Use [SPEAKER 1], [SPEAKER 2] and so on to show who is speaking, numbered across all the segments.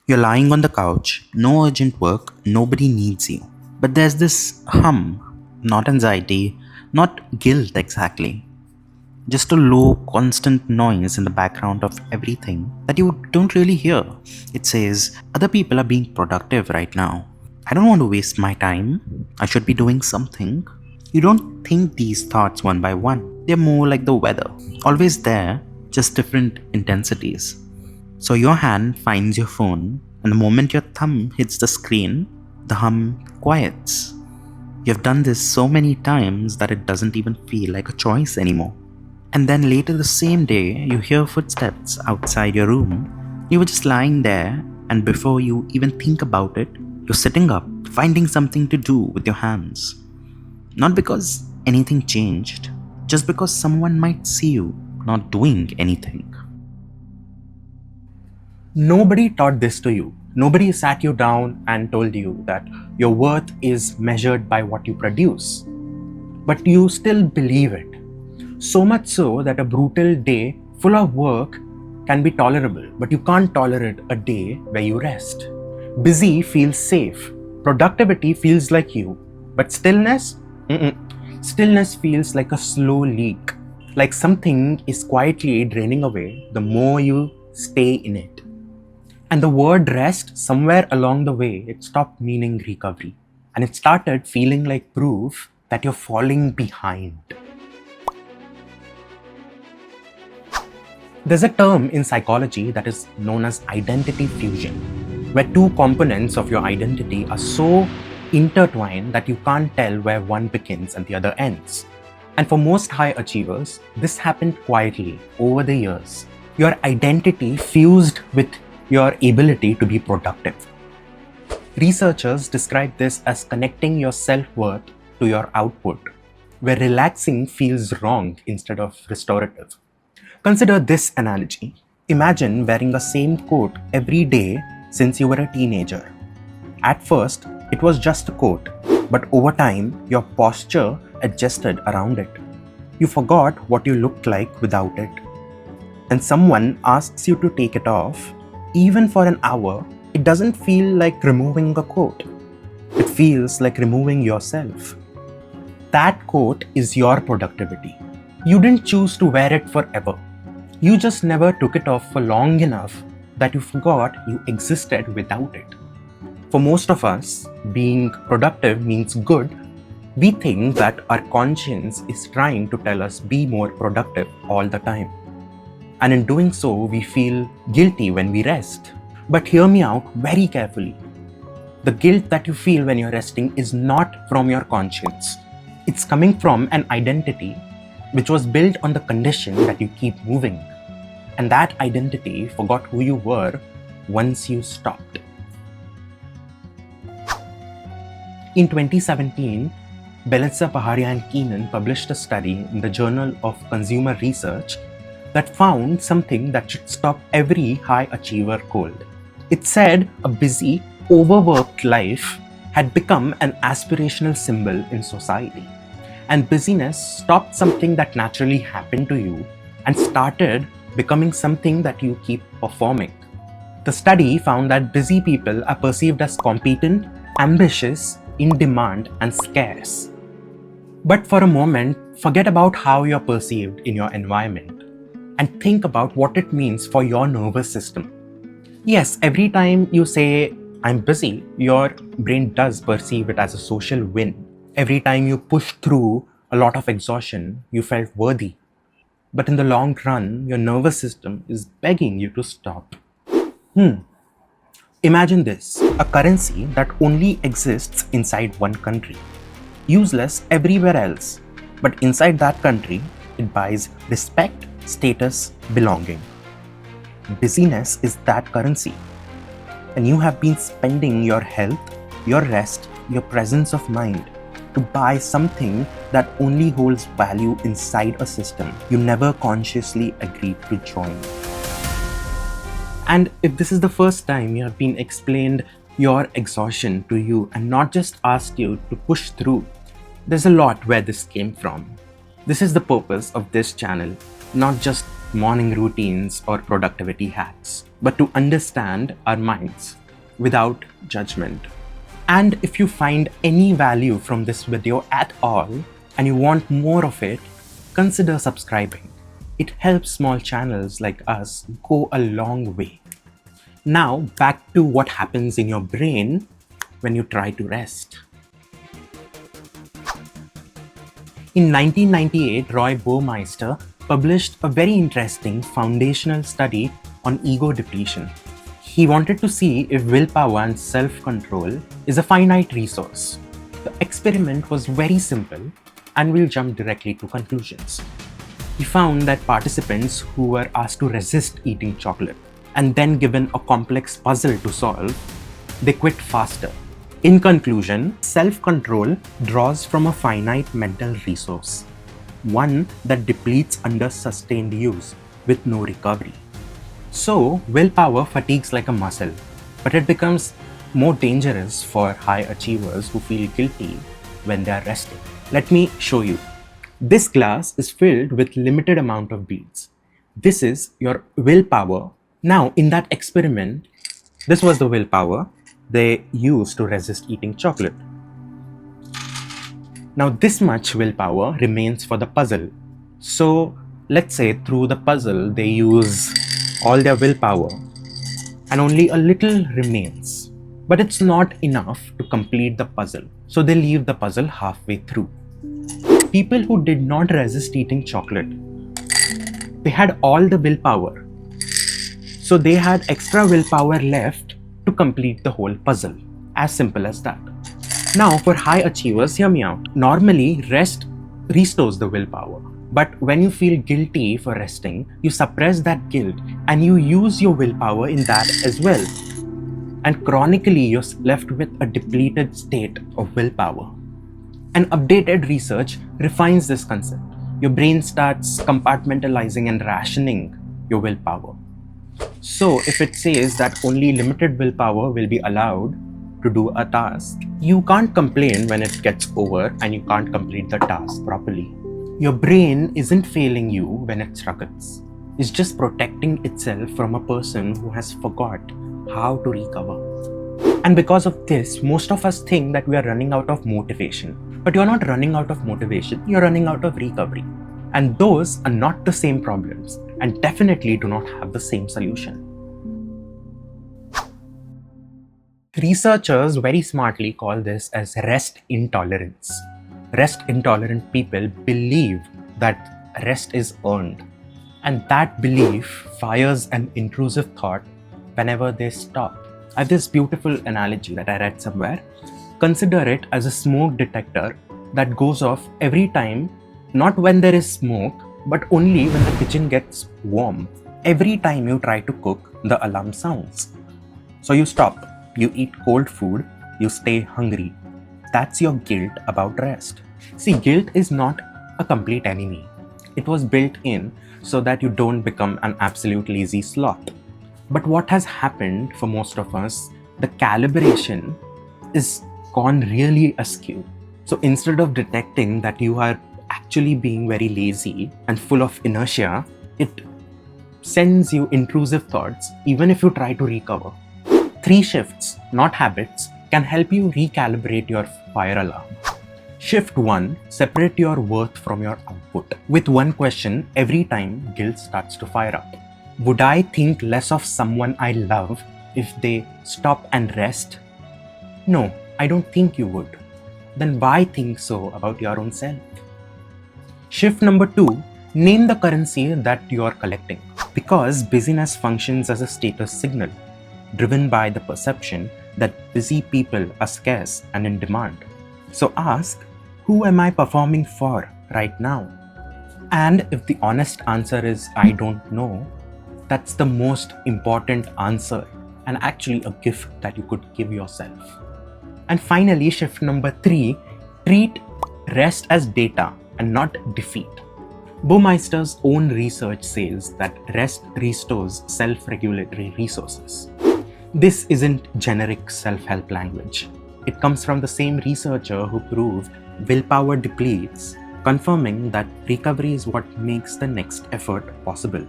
[SPEAKER 1] You're lying on the couch, no urgent work, nobody needs you. But there's this hum, not anxiety, not guilt exactly. Just a low, constant noise in the background of everything that you don't really hear. It says, other people are being productive right now. I don't want to waste my time. I should be doing something. You don't think these thoughts one by one. They're more like the weather, always there, just different intensities. So your hand finds your phone, and the moment your thumb hits the screen, the hum quiets. You've done this so many times that it doesn't even feel like a choice anymore. And then later the same day, you hear footsteps outside your room. You were just lying there, and before you even think about it, you're sitting up, finding something to do with your hands. Not because anything changed, just because someone might see you not doing anything.
[SPEAKER 2] Nobody taught this to you. Nobody sat you down and told you that your worth is measured by what you produce. But you still believe it. So much so that a brutal day full of work can be tolerable, but you can't tolerate a day where you rest. Busy feels safe. Productivity feels like you. But stillness? Stillness feels like a slow leak. Like something is quietly draining away the more you stay in it. And the word rest, somewhere along the way, it stopped meaning recovery. And it started feeling like proof that you're falling behind. There's a term in psychology that is known as identity fusion, where two components of your identity are so intertwined that you can't tell where one begins and the other ends. And for most high achievers, this happened quietly over the years. Your identity fused with your ability to be productive. Researchers describe this as connecting your self-worth to your output, where relaxing feels wrong instead of restorative. Consider this analogy. Imagine wearing the same coat every day since you were a teenager. At first, it was just a coat, but over time, your posture adjusted around it. You forgot what you looked like without it. And someone asks you to take it off. Even for an hour, it doesn't feel like removing a coat. It feels like removing yourself. That coat is your productivity. You didn't choose to wear it forever. You just never took it off for long enough that you forgot you existed without it. For most of us, being productive means good. We think that our conscience is trying to tell us be more productive all the time. And in doing so, we feel guilty when we rest. But hear me out very carefully. The guilt that you feel when you're resting is not from your conscience. It's coming from an identity which was built on the condition that you keep moving. And that identity forgot who you were once you stopped. In 2017, Bellezza, Paharia and Keinan published a study in the Journal of Consumer Research that found something that should stop every high achiever cold. It said a busy, overworked life had become an aspirational symbol in society. And busyness stopped something that naturally happened to you and started becoming something that you keep performing. The study found that busy people are perceived as competent, ambitious, in demand, and scarce. But for a moment, forget about how you're perceived in your environment and think about what it means for your nervous system. Yes, every time you say, I'm busy, your brain does perceive it as a social win. Every time you push through a lot of exhaustion, you felt worthy. But in the long run, your nervous system is begging you to stop. Imagine this, a currency that only exists inside one country, useless everywhere else, but inside that country, it buys respect, status, belonging. Busyness is that currency. And you have been spending your health, your rest, your presence of mind to buy something that only holds value inside a system you never consciously agreed to join. And if this is the first time you have been explained your exhaustion to you and not just asked you to push through, there's a lot where this came from. This is the purpose of this channel, not just morning routines, or productivity hacks, but to understand our minds without judgment. And if you find any value from this video at all and you want more of it, consider subscribing. It helps small channels like us go a long way. Now, back to what happens in your brain when you try to rest. In 1998, Roy Baumeister published a very interesting foundational study on ego depletion. He wanted to see if willpower and self-control is a finite resource. The experiment was very simple, and we'll jump directly to conclusions. He found that participants who were asked to resist eating chocolate and then given a complex puzzle to solve, they quit faster. In conclusion, self-control draws from a finite mental resource, one that depletes under sustained use with no recovery. So, willpower fatigues like a muscle, but it becomes more dangerous for high achievers who feel guilty when they are resting. Let me show you. This glass is filled with limited amount of beads. This is your willpower. Now, in that experiment, this was the willpower they used to resist eating chocolate. Now, this much willpower remains for the puzzle. So, let's say through the puzzle, they use all their willpower and only a little remains. But it's not enough to complete the puzzle. So, they leave the puzzle halfway through. People who did not resist eating chocolate, they had all the willpower. So, they had extra willpower left to complete the whole puzzle. As simple as that. Now, for high achievers, hear me out. Normally, rest restores the willpower. But when you feel guilty for resting, you suppress that guilt and you use your willpower in that as well. And chronically, you're left with a depleted state of willpower. And updated research refines this concept. Your brain starts compartmentalizing and rationing your willpower. So, if it says that only limited willpower will be allowed to do a task, you can't complain when it gets over and you can't complete the task properly. Your brain isn't failing you when it struggles. It's just protecting itself from a person who has forgot how to recover. And because of this, most of us think that we are running out of motivation. But you're not running out of motivation, you're running out of recovery. And those are not the same problems and definitely do not have the same solution. Researchers very smartly call this as rest intolerance. Rest intolerant people believe that rest is earned, and that belief fires an intrusive thought whenever they stop. I have this beautiful analogy that I read somewhere. Consider it as a smoke detector that goes off every time, not when there is smoke, but only when the kitchen gets warm. Every time you try to cook, the alarm sounds. So you stop, you eat cold food, you stay hungry. That's your guilt about rest. See, guilt is not a complete enemy. It was built in so that you don't become an absolute lazy sloth. But what has happened for most of us, the calibration is gone really askew. So instead of detecting that you are actually being very lazy and full of inertia, it sends you intrusive thoughts even if you try to recover. 3 shifts, not habits, can help you recalibrate your fire alarm. Shift 1, separate your worth from your output. With one question every time guilt starts to fire up. Would I think less of someone I love if they stop and rest? No, I don't think you would. Then why think so about your own self? Shift number 2, name the currency that you are collecting. Because busyness functions as a status signal, driven by the perception that busy people are scarce and in demand. So ask, who am I performing for right now? And if the honest answer is, I don't know, that's the most important answer and actually a gift that you could give yourself. And finally, shift number 3, treat rest as data and not defeat. Baumeister's own research says that rest restores self-regulatory resources. This isn't generic self-help language. It comes from the same researcher who proved willpower depletes, confirming that recovery is what makes the next effort possible.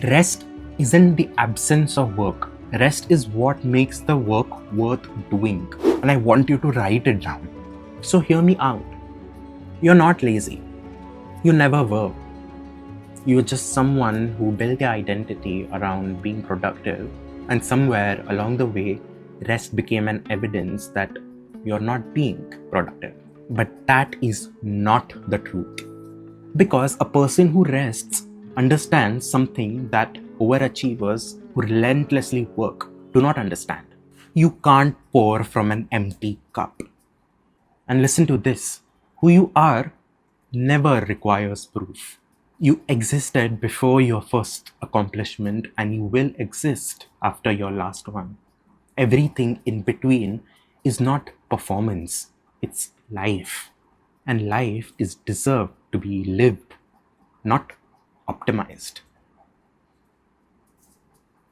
[SPEAKER 2] Rest isn't the absence of work. Rest is what makes the work worth doing. And I want you to write it down. So hear me out. You're not lazy. You never were. You're just someone who built their identity around being productive, and somewhere along the way, rest became an evidence that you're not being productive. But that is not the truth. Because a person who rests understands something that overachievers who relentlessly work do not understand. You can't pour from an empty cup. And listen to this: who you are never requires proof. You existed before your first accomplishment, and you will exist after your last one. Everything in between is not performance, it's life. And life is deserved to be lived, not optimized.